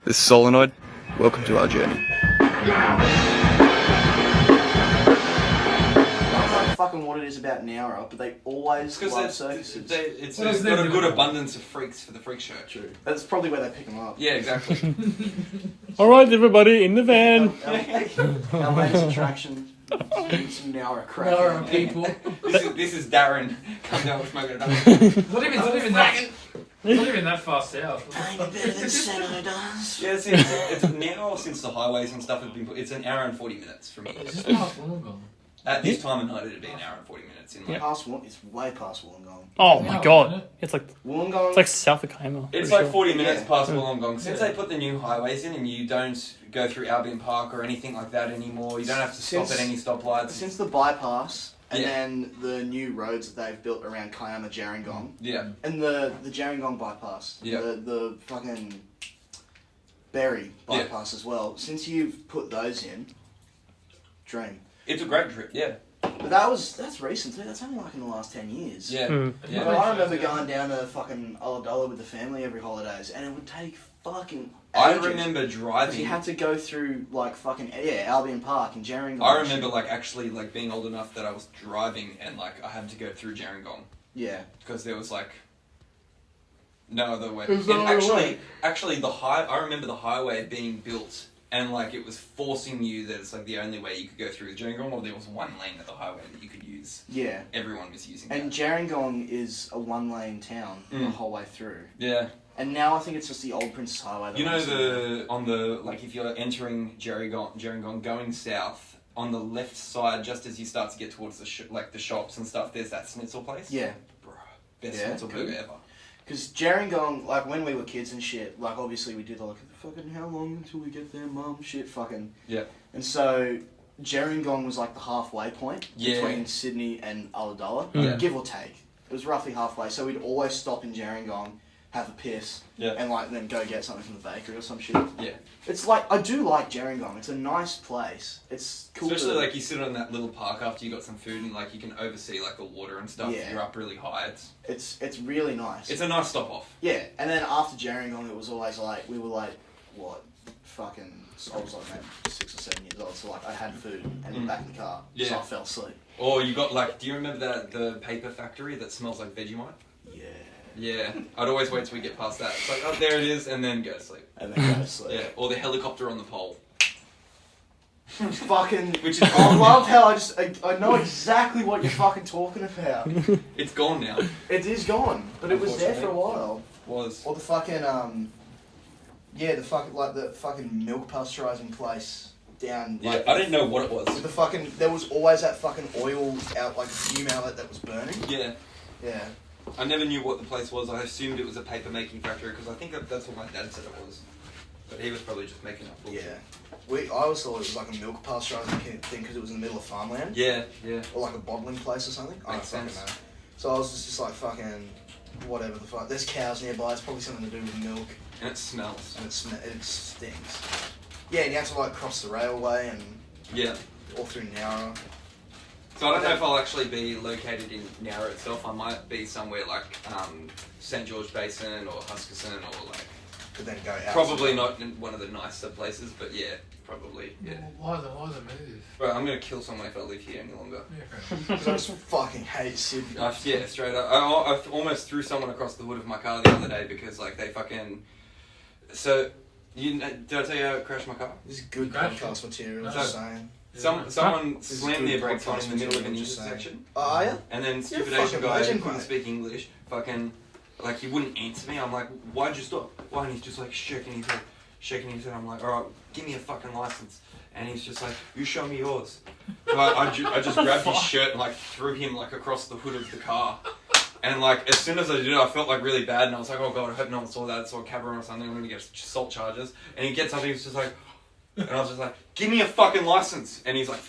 This is Solenoid. Welcome to our journey. Fucking what it is about Nowra, but they always love circuses. It's got a good abundance of freaks for the freak show. True. That's probably where they pick them up. Yeah, exactly. Alright, everybody, in the van. Our latest attraction. Some Nowra crack. Nowra people. This is Darren. Come down with smoking it up. It's not even that far south. Ain't it better than Seno does? Yeah, it's now since the highways and stuff have been put. It's an hour and 40 minutes from here. Is this past Wollongong? At this time of night, it'd be an hour and 40 minutes in my. Past it's way past Wollongong. Oh my god. It's like Wollongong. south of Kama. It's like 40 minutes Yeah. past Wollongong. Since they put the new highways in and you don't go through Albion Park or anything like that anymore, you don't have to stop at any stoplights. Since the bypass and Yeah. then the new roads that they've built around Kiama, Gerringong, Yeah. and the Gerringong bypass, Yeah. the fucking Berry bypass as well. Since you've put those in, dream. It's a great trip, yeah. But that's recent too. That's only like in the last 10 years. Yeah. But I remember going down to fucking Ulladulla with the family every holidays, and it would take fucking I ages. remember 'Cause driving. you had to go through like fucking Albion Park and Gerringong. I remember like actually like being old enough that I was driving and like I had to go through Gerringong Yeah. because there was like no other way. There's And no other way. actually I remember the highway being built and like it was forcing you that it's like the only way you could go through Gerringong, or there was one lane of the highway that you could use. Yeah. Everyone was using And that. Gerringong is a one-lane town the whole way through. Yeah. And now I think it's just the old Princess Highway. That You know runs like if you're entering Gerringong going south, on the left side, just as you start to get towards the shops and stuff, there's that schnitzel place. Yeah. Bruh, best Yeah, schnitzel good. burger ever. Because Gerringong, like when we were kids and shit, like obviously we did like fucking how long until we get there, mum, shit, fucking. Yeah. And so Gerringong was like the halfway point Yeah. between Sydney and Ulladulla, Yeah. give or take. It was roughly halfway, so we'd always stop in Gerringong, have a piss, Yeah. and like then go get something from the bakery or some shit. Yeah. It's like I do like Gerringong. It's a nice place. It's cool. Especially like you sit on that little park after you got some food and like you can oversee like the water and stuff. Yeah. You're up really high. It's really nice. It's a nice stop off. Yeah, and then after Gerringong, it was always like we were like what, fucking. I was like maybe 6 or 7 years old, so like I had food and back in the car, so Yeah. I fell asleep. Or you got like, do you remember the paper factory that smells like Vegemite? Yeah. Yeah. I'd always wait till we get past that. It's like, oh, there it is, and then go to sleep. And then go to sleep. Yeah. Or the helicopter on the pole. Fucking. Which is I love how I know exactly what you're fucking talking about. It's gone now. It is gone, but it was there for a while. Was. Or the fucking the fucking milk pasteurizing place down. Yeah, Like, I didn't know what it was. with the fucking, there was always that fucking oil out, like fume outlet that was burning. Yeah. Yeah. I never knew what the place was. I assumed it was a paper making factory because I think that's what my dad said it was. But he was probably just making up bullshit. Yeah. I always thought it was like a milk pasteurizing thing because it was in the middle of farmland. Yeah, yeah. Or like a bottling place or something. I don't Makes fucking sense. know. So I was just like fucking whatever the fuck. There's cows nearby. It's probably something to do with milk. And it smells. And it stinks. Yeah, and you have to like cross the railway and Yeah. all through Nowra. So I don't know if I'll actually be located in Nowra itself. I might be somewhere like St. George Basin or Huskisson or like... But then go out. Probably not in one of the nicer places, but yeah, probably, yeah. Why the move? Bro, I'm gonna kill someone if I live here any longer. Yeah, I just fucking hate Sydney. Yeah, straight up. I almost threw someone across the hood of my car the other day because like they fucking... So, did I tell you how I crashed my car? This is good Crashed podcast material, No. just saying. Someone This is slammed good their brakes on podcast in the middle of an material, just saying. intersection. Oh, are you? And then You're a stupid fucking Asian guy legend, couldn't mate. speak English. Fucking, like, he wouldn't answer me. I'm like, why'd you stop? Why? And he's just like shaking his head. I'm like, alright, give me a fucking license. And he's just like, you show me yours. So I just grabbed his shirt and like threw him like across the hood of the car. And like, as soon as I did it, I felt like really bad. And I was like, oh god, I hope no one saw that. Saw a camera or something. I'm gonna get assault charges. And he gets up and he's just like, and I was just like, give me a fucking license. And he's like,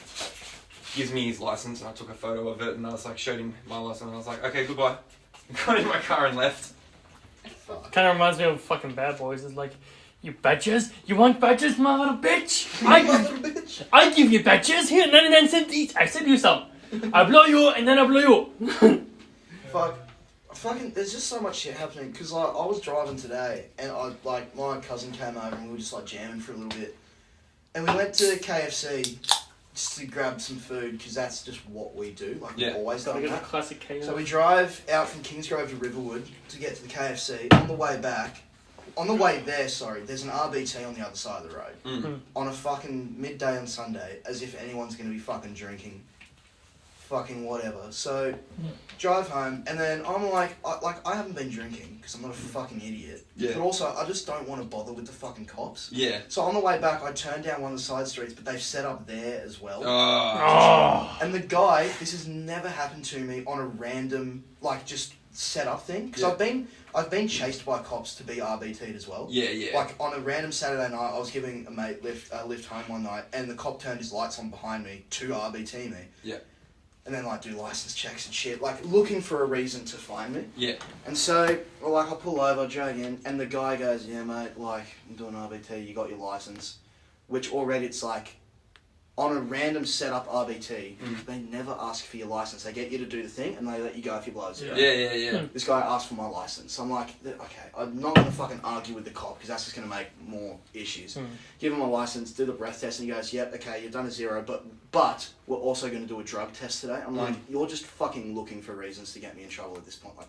gives me his license. And I took a photo of it and I was like, showed him my license. And I was like, okay, goodbye. Got in my car and left. Kind of reminds me of fucking Bad Boys. It's like, you badgers? You want badgers, my little bitch? Little bitch. I give you badgers. Here, 99 cents each. I send you some. I blow you and then I blow you. Fuck. fucking, there's just so much shit happening. Because, like, I was driving today, and my cousin came over, and we were just, like, jamming for a little bit. And we went to KFC just to grab some food, because that's just what we do. Like, we've always done Get that. a classic KFC. So we drive out from Kingsgrove to Riverwood to get to the KFC. On the way there, there's an RBT on the other side of the road. On a fucking midday on Sunday, as if anyone's going to be fucking drinking. Fucking whatever. So, drive home, and then I'm like, I haven't been drinking, because I'm not a fucking idiot. Yeah. But also, I just don't want to bother with the fucking cops. Yeah. So on the way back, I turned down one of the side streets, but they've set up there as well. Oh. And the guy, this has never happened to me on a random, like, just set up thing. Because I've been chased by cops to be RBT'd as well. Yeah, yeah. Like, on a random Saturday night, I was giving a mate a lift home one night, and the cop turned his lights on behind me to RBT me. Yeah. And then, like, do license checks and shit. Like, looking for a reason to find me. Yeah. And so, like, I pull over, drag in, and the guy goes, yeah, mate, like, I'm doing RBT, you got your license. Which already it's like, on a random setup RBT, they never ask for your license. They get you to do the thing, and they let you go if you blow zero. Yeah. This guy asked for my license. I'm like, okay, I'm not going to fucking argue with the cop, because that's just going to make more issues. Give him my license, do the breath test, and he goes, yep, okay, you've done a zero, but we're also going to do a drug test today. I'm like, you're just fucking looking for reasons to get me in trouble at this point. Like,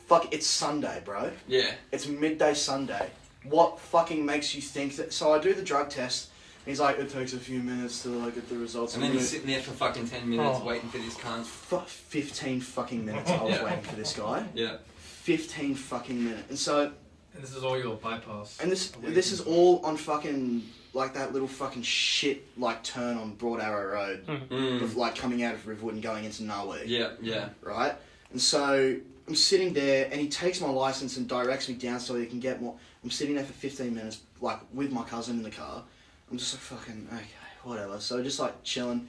fuck, it's Sunday, bro. Yeah. It's midday Sunday. What fucking makes you think that... So I do the drug test. He's like, it takes a few minutes to like get the results. And then you're sitting there for fucking 10 minutes waiting for this cunt. 15 fucking minutes I was waiting for this guy. Yeah. 15 fucking minutes. And so... And this is all your bypass. And this is all on fucking... Like that little fucking shit like turn on Broad Arrow Road. Of like coming out of Riverwood and going into Nowra. Yeah. Right? And so I'm sitting there and he takes my license and directs me down so he can get more... I'm sitting there for 15 minutes like with my cousin in the car. I'm just like, fucking, okay, whatever. So just like chilling.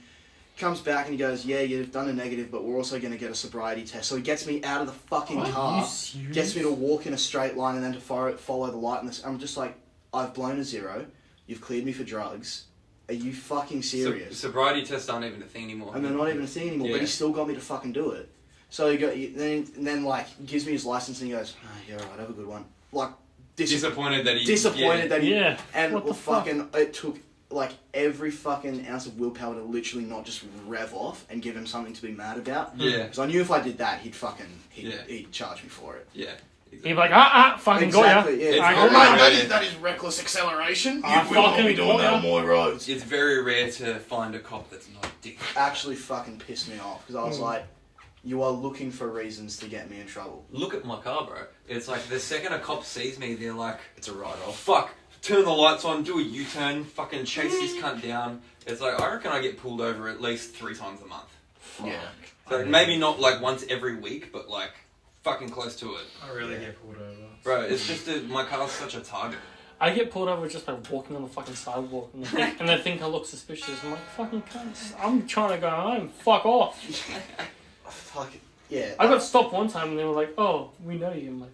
Comes back and he goes, yeah, you've done a negative, but we're also going to get a sobriety test. So he gets me out of the fucking car, gets me to walk in a straight line and then to follow the light. And I'm just like, I've blown a zero. You've cleared me for drugs. Are you fucking serious? Sobriety tests aren't even a thing anymore. And they're not even a thing anymore, but he still got me to fucking do it. So then like, gives me his license and he goes, oh, yeah, alright, have a good one. Like, disappointed that he... And what the fucking... It took, like, every fucking ounce of willpower to literally not just rev off and give him something to be mad about. Yeah. Because I knew if I did that, he'd charge me for it. Yeah. Exactly. He'd be like, fucking exactly, got ya. Yeah. That is reckless acceleration. You will not be doing that on my roads. It's very rare to find a cop that's not a dick. Actually fucking pissed me off. Because I was like... You are looking for reasons to get me in trouble. Look at my car, bro. It's like the second a cop sees me, they're like, it's a write-off. Fuck, turn the lights on, do a U-turn, fucking chase this cunt down. It's like, I reckon I get pulled over at least 3 times a month. Yeah. So maybe not like once every week, but like fucking close to it. I really get pulled over. Bro, it's just my car's such a target. I get pulled over just by walking on the fucking sidewalk and they think I look suspicious. I'm like, fucking cunts. I'm trying to go home. Fuck off. Fuck it. Yeah. I got stopped one time and they were like, oh, we know you. I'm like,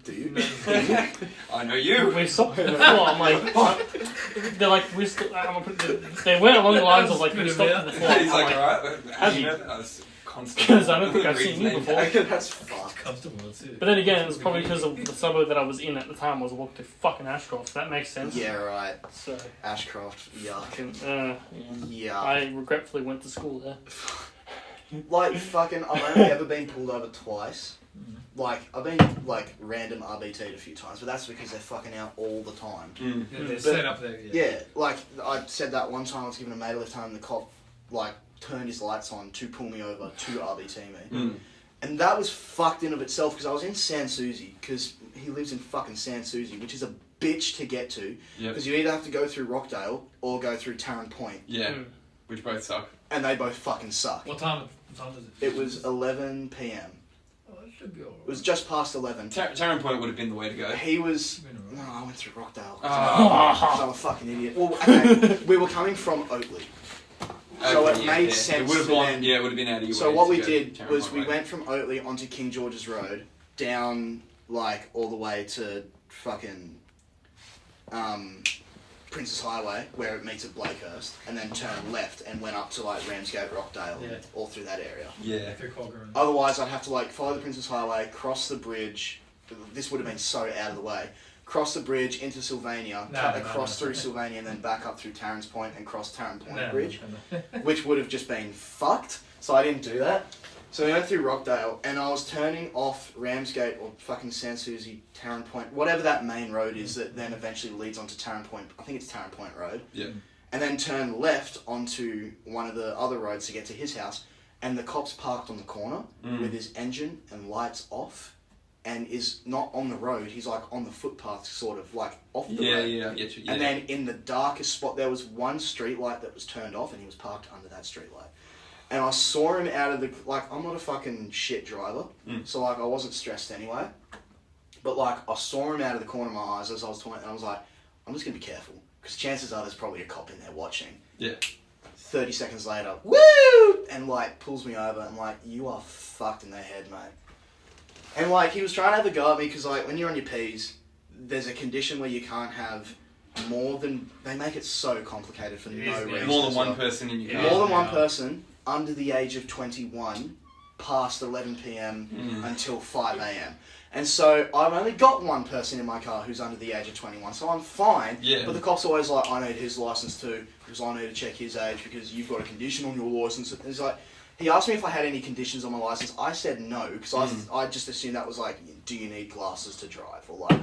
do you? I know you. We stopped before. I'm like, they're like, we're still. They went along the lines of like, we stopped before. He's like, alright, have you? Because I don't think I've seen you before. That's fucked. Comfortable too. But then again, it's probably because of the suburb that I was in at the time. I was walking to fucking Ashcroft. So that makes sense. Yeah, right. So Ashcroft, yuck. Yeah. I regretfully went to school there. Like, fucking, I've only ever been pulled over twice. Like, I've been, like, random RBT'd a few times, but that's because they're fucking out all the time. Yeah, they're set up there, yeah, like, I said that one time I was giving a mate a lift home, and the cop, like, turned his lights on to pull me over to RBT me. And that was fucked in of itself, because I was in San Susie, because he lives in fucking San Susie, which is a bitch to get to, because you either have to go through Rockdale or go through Tarrant Point. Yeah, which both suck. And they both fucking suck. What time is it? It was 11 p.m. Oh, that should be alright. It was just past 11. Tarrant Point would have been the way to go. He was... No, I went through Rockdale. Because I'm a fucking idiot. Well, okay, we were coming from Oatley. So it made sense it would have to gone, then... Yeah, it would have been out of your So way what to we go did Tarrant was Point we way. went from Oatley onto King George's Road, down, like, all the way to fucking... Princess Highway, where it meets at Blakehurst, and then turned left and went up to like Ramsgate, Rockdale, all through that area. Yeah. Otherwise, I'd have to like follow the Princess Highway, cross the bridge. This would have been so out of the way. Cross the bridge into Sylvania, cut across through Sylvania, and then back up through Tarrants Point and cross Tarrant Point Bridge, which would have just been fucked. So I didn't do that. So we went through Rockdale, and I was turning off Ramsgate or fucking Sanssouci, Tarrant Point, whatever that main road is that then eventually leads onto Tarrant Point. I think it's Tarrant Point Road. Yeah. And then turn left onto one of the other roads to get to his house, and the cop's parked on the corner with his engine and lights off, and is not on the road. He's like on the footpath, sort of like off the road. Yeah, I get you. Yeah. And then in the darkest spot, there was one street light that was turned off, and he was parked under that street light. And I saw him out of the, like, I'm not a fucking shit driver, so, like, I wasn't stressed anyway. But, like, I saw him out of the corner of my eyes as I was talking, and I was like, I'm just going to be careful, because chances are there's probably a cop in there watching. Yeah. 30 seconds later, woo! And, like, pulls me over, and, like, you are fucked in the head, mate. And, like, he was trying to have a go at me, because, like, when you're on your P's, there's a condition where you can't have more than, they make it so complicated for no reason. More than one person in your car. More than one person under the age of 21 past 11 p.m. until 5 a.m. And so I've only got one person in my car who's under the age of 21, so I'm fine. Yeah. But the cop's always like, I need his license too, because I need to check his age, because you've got a condition on your license. And he's like, he asked me if I had any conditions on my license. I said no, because I just assumed that was like, do you need glasses to drive? Or like,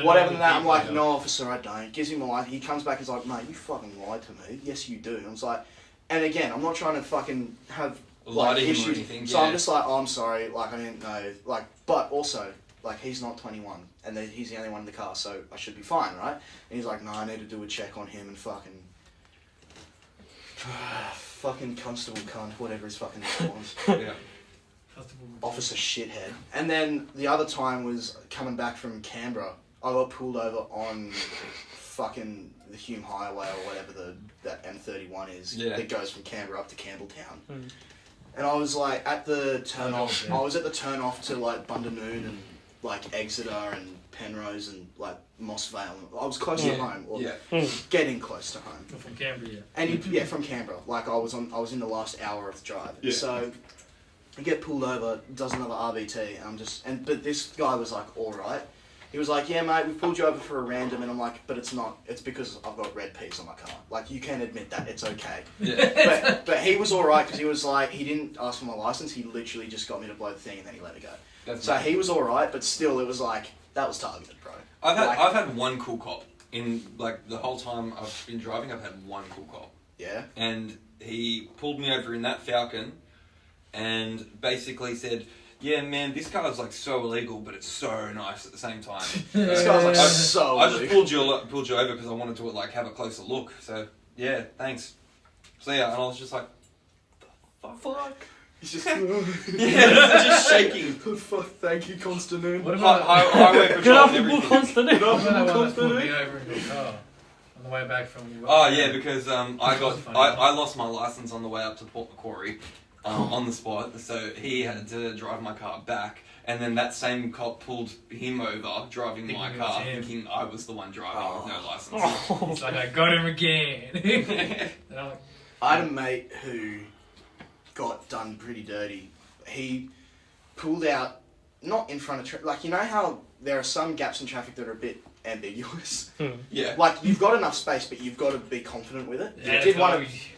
whatever than that. I'm like, no, officer, I don't. Gives him my license. He comes back and he's like, mate, you fucking lied to me. Yes, you do. And I was like, and again, I'm not trying to fucking have like issues. Or anything, so I'm just like, oh, I'm sorry, like I didn't know, like, but also, like, he's not 21, and he's the only one in the car, so I should be fine, right? And he's like, no, I need to do a check on him and fucking constable cunt, whatever his fucking name was. Yeah. Officer shithead. And then the other time was coming back from Canberra. I got pulled over on fucking the Hume Highway or whatever that M31 is that goes from Canberra up to Campbelltown. And I was like at the turn off. I was at the turn off to like Bundanoon and like Exeter and Penrose and like Moss Vale. I was close to home, or getting close to home. From Canberra, And from Canberra. Like I was in the last hour of the drive. Yeah. So I get pulled over, does another RBT, and but this guy was like, all right. He was like, yeah, mate, we pulled you over for a random, and I'm like, but it's not. It's because I've got red peas on my car. Like, you can admit that. It's okay. Yeah. But he was all right, because he was like, he didn't ask for my license. He literally just got me to blow the thing, and then he let it go. So he was all right, but still, it was like, that was targeted, bro. I've had one cool cop. In, like, the whole time I've been driving, I've had one cool cop. Yeah? And he pulled me over in that Falcon, and basically said, yeah, man, this car's like so illegal, but it's so nice at the same time. This car's like so I just pulled you over because I wanted to like have a closer look. So yeah, thanks. So yeah, and I was just like, the fuck. He's just just shaking. Fuck, thank you, Constantine. What about highway patrol? Get off the book, Constantine. Get off the book, Constantine. Pulled me over in your car on the way back from you. Oh yeah, because I lost my license on the way up to Port Macquarie. On the spot, so he had to drive my car back, and then that same cop pulled him over driving my car, thinking I was the one driving with no license. He's like, I got him again. And I'm like, I had a mate who got done pretty dirty. He pulled out, not in front of like, you know how there are some gaps in traffic that are a bit ambiguous? Yeah. Like, you've got enough space, but you've got to be confident with it. Yeah,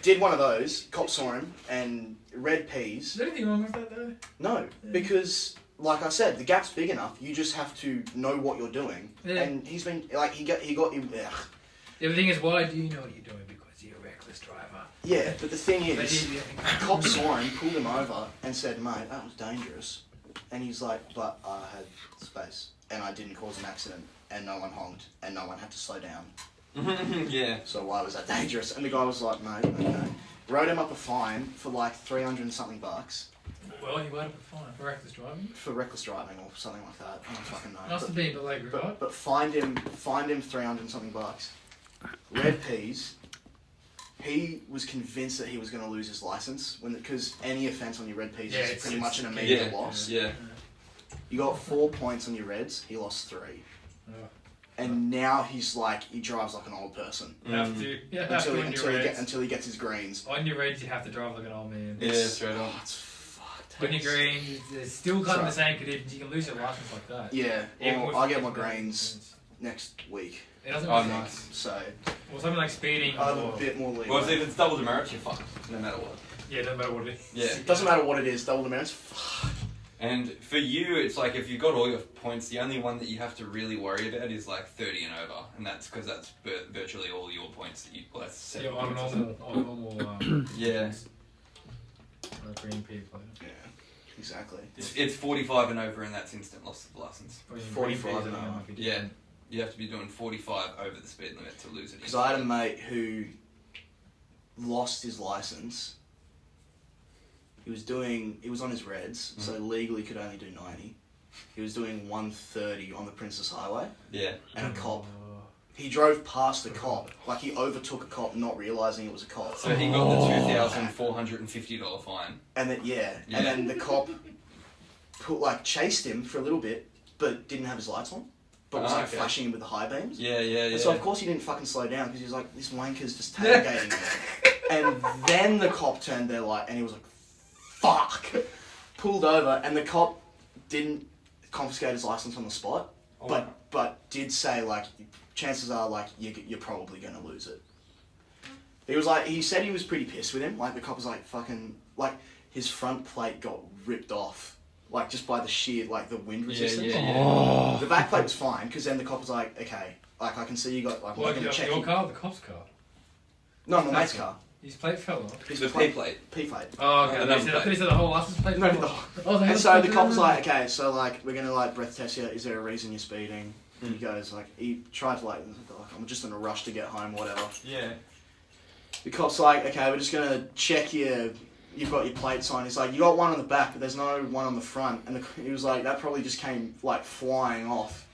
did one of those, cop saw him, and red peas. Is there anything wrong with that though? No, because, like I said, the gap's big enough, you just have to know what you're doing. Yeah. And he's been, like, he got him, Yeah, the thing is, why do you know what you're doing? Because you're a reckless driver. Yeah, but the thing is, cop saw him, pulled him over, and said, mate, that was dangerous. And he's like, but I had space, and I didn't cause an accident, and no one honked, and no one had to slow down. Yeah. So why was that dangerous? And the guy was like, mate, okay. Wrote him up a fine for like 300 and something bucks. Well, he wrote up a fine for reckless driving? For reckless driving or something like that. I don't fucking know. Must have been belabored, right? But fined him 300 and something bucks. Red peas. He was convinced that he was going to lose his license because any offence on your red peas is pretty much an immediate loss. Yeah. You got 4 points on your reds. He lost 3. Oh. and now he's like he drives like an old person You have to. Yeah, have to on your reds. until he gets his greens. On your reds, you have to drive like an old man. Yeah, straight on. It's fucked. On your greens, there's still kind of the same conditions. You can lose your license like that. Yeah, Even well, with- I get my greens next week, It doesn't Oh, make nice. sense. so Or something like speeding. I have Or, a bit more leeway. Well, if it's double demerits, you're fucked, no matter what. yeah, doesn't matter what it is. Yeah. It doesn't matter what it is, double the merits. Fuck. And for you, it's like if you've got all your points, the only one that you have to really worry about is like 30 and over, and that's because that's virtually all your points that you. Well, that's 7 Yeah, on points, normal, Yeah. green people. Yeah, exactly. It's 45 and over, and that's instant loss of license. 45 an hour. Yeah. You have to be doing 45 over the speed limit to lose it. Because I had a mate who lost his license. He was on his reds, so legally could only do 90. He was doing 130 on the Princess Highway, Yeah. and a cop. He drove past the cop, like he overtook a cop, not realizing it was a cop. So he got the $2,450 fine. And then and then the cop chased him for a little bit, but didn't have his lights on, but was Okay. flashing him with the high beams. Yeah, yeah, yeah. And so of course he didn't fucking slow down because he was like, this wanker's just tailgating me. And then the cop turned their light and he was like, fuck! Pulled over, and the cop didn't confiscate his license on the spot, but did say like, chances are like you're probably gonna lose it. He said he was pretty pissed with him. Like the cop was like fucking like his front plate got ripped off, like just by the sheer like the wind resistance. The back plate was fine because then the cop was like, okay, like I can see you got like. What, I'm gonna check your car or the cop's car? No, my mate's car. His plate fell off. The P plate. P plate. Oh, okay. No, I thought he said the whole license plate No, fell the off. And so the cop was like, okay, so like we're gonna like breath test you. Is there a reason you're speeding? And he goes like, he tried to like, I'm just in a rush to get home, whatever. Yeah. The cop's like, okay, we're just gonna check you've got your plates on. He's like, you got one on the back, but there's no one on the front. And he was like, that probably just came like flying off.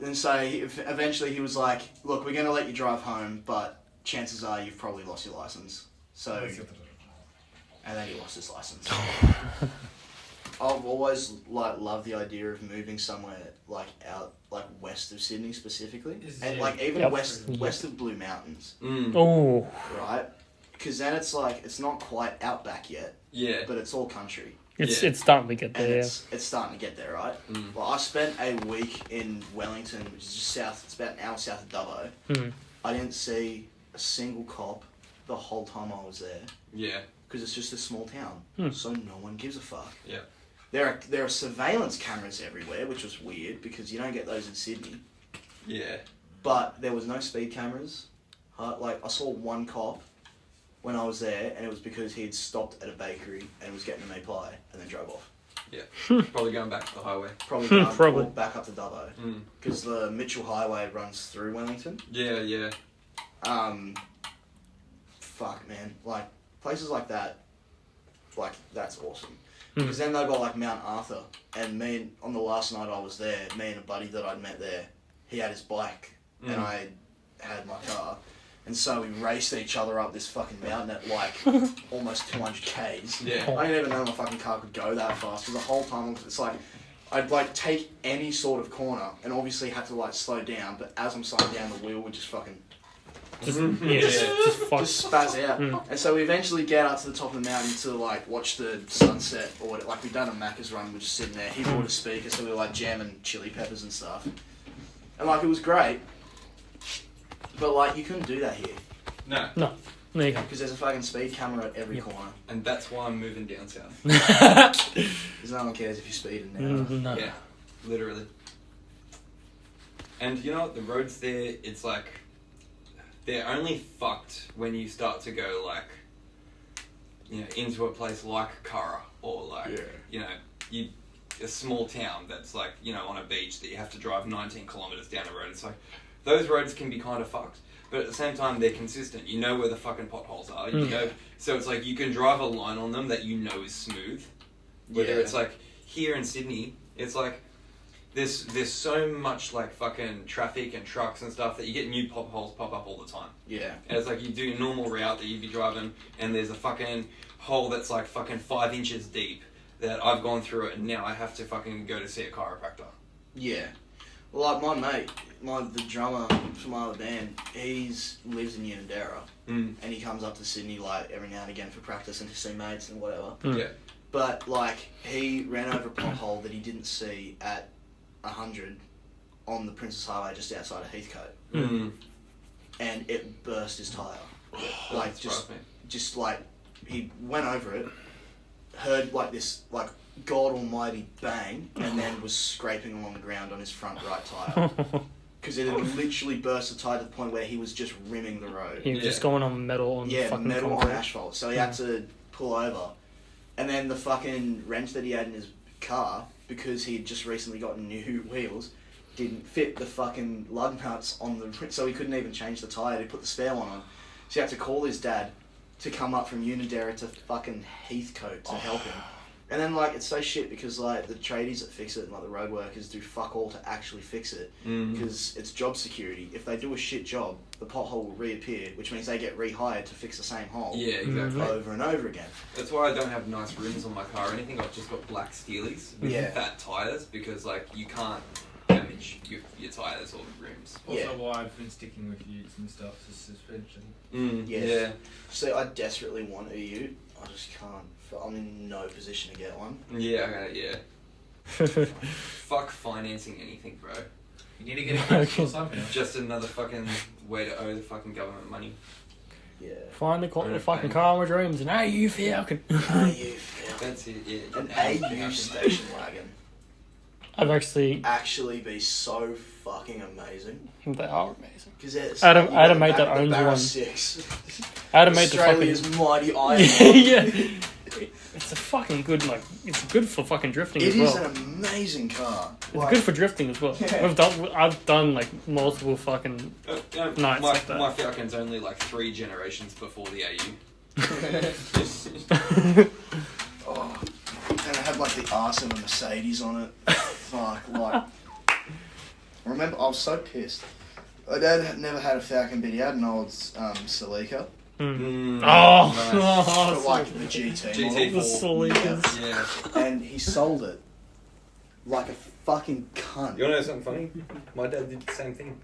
And so eventually he was like, look, we're gonna let you drive home, but chances are you've probably lost your license. So, and then he lost his license. I've always like loved the idea of moving somewhere like out like west of Sydney specifically, and like even west of Blue Mountains, Oh. right? Because then it's like it's not quite outback yet, but it's all country, It's starting to get and there. it's starting to get there, right? Well, I spent a week in Wellington, which is just south. It's about an hour south of Dubbo. I didn't see a single cop the whole time I was there. Yeah. Because it's just a small town, so no one gives a fuck. Yeah. There are surveillance cameras everywhere, which was weird because you don't get those in Sydney. Yeah. But there was no speed cameras. Like I saw one cop when I was there, and it was because he had stopped at a bakery and was getting a meat pie and then drove off. Yeah. Probably going back to the highway. Probably back up to Dubbo because the Mitchell Highway runs through Wellington. Yeah, yeah. Fuck man, like places like that, like that's awesome. Because then they've got like Mount Arthur, and on the last night I was there, me and a buddy that I'd met there, he had his bike and I had my car, and so we raced each other up this fucking mountain at like almost 200 k's. Yeah. I didn't even know my fucking car could go that fast because the whole time it's like I'd like take any sort of corner and obviously had to like slow down, but as I'm slowing down the wheel would just fucking Just just spaz out. And so we eventually get up to the top of the mountain to like watch the sunset or whatever. Like we'd done a Macca's run, we're just sitting there. He brought a speaker, so we were like jamming chili peppers and stuff. And like it was great, but like you couldn't do that here No. There you go. because there's a fucking speed camera at every corner. And that's why I'm moving down south. Because no one cares if you're speeding now. No. Yeah. Literally. And you know what? The roads there, it's like they're only fucked when you start to go like, you know, into a place like Curra or like, you know, a small town that's like, you know, on a beach that you have to drive 19 kilometers down the road. It's like, those roads can be kind of fucked, but at the same time they're consistent. You know where the fucking potholes are. You know, so it's like you can drive a line on them that you know is smooth. Whether it's like here in Sydney, it's like there's so much like fucking traffic and trucks and stuff that you get new potholes pop up all the time. Yeah. And it's like you do a normal route that you'd be driving and there's a fucking hole that's like fucking 5 inches deep that I've gone through it and now I have to fucking go to see a chiropractor. Yeah. Like my mate, the drummer for my other band, lives in Unanderra, and he comes up to Sydney like every now and again for practice and to see mates and whatever. Yeah. But like he ran over a pothole that he didn't see at 100 on the Princess Highway just outside of Heathcote, and it burst his tyre. Like just like he went over it, heard like this like God Almighty bang, and then was scraping along the ground on his front right tyre. Because it had literally burst the tyre to the point where he was just rimming the road. He was just going on metal on fucking metal concrete. on asphalt. So he had to pull over. And then the fucking wrench that he had in his car, because he had just recently gotten new wheels, didn't fit the fucking lug nuts on the... So he couldn't even change the tyre to put the spare one on. So he had to call his dad to come up from Unanderra to fucking Heathcote to help him. And then, like, it's so shit because, like, the tradies that fix it and, like, the road workers do fuck all to actually fix it. Because it's job security. If they do a shit job, the pothole will reappear, which means they get rehired to fix the same hole. Yeah, exactly. Over and over again. That's why I don't have nice rims on my car or anything. I've just got black steelies with fat tyres because, like, you can't damage your tyres or rims. Also why I've been sticking with utes and stuff for suspension. Yeah. So I desperately want a ute. I just can't. I'm in no position to get one. Yeah. Fuck financing anything, bro. You need to get a cash or something. Just another fucking way to owe the fucking government money. Yeah. Finally caught the fucking car of my dreams, and AU Falcon. AU Falcon. That's it, yeah. An AU station wagon. I've actually be so fucking amazing. They are amazing. Because I had a mate that owns one. 6. I had a mate that Australia's fucking... mighty iron. Yeah. It's a fucking good, like, it's good for fucking drifting as well. It is an amazing car. It's good for drifting as well. Yeah. I've done like multiple fucking nights like that. My Falcon's only like 3 generations before the AU. Oh, and it had like the arse of a Mercedes on it. Fuck, like. I remember I was so pissed. My dad had never had a Falcon, but he had an old Celica. Nice. But like the GT model. The Celicas. Yeah. And he sold it like a fucking cunt. You wanna know something funny? My dad did the same thing.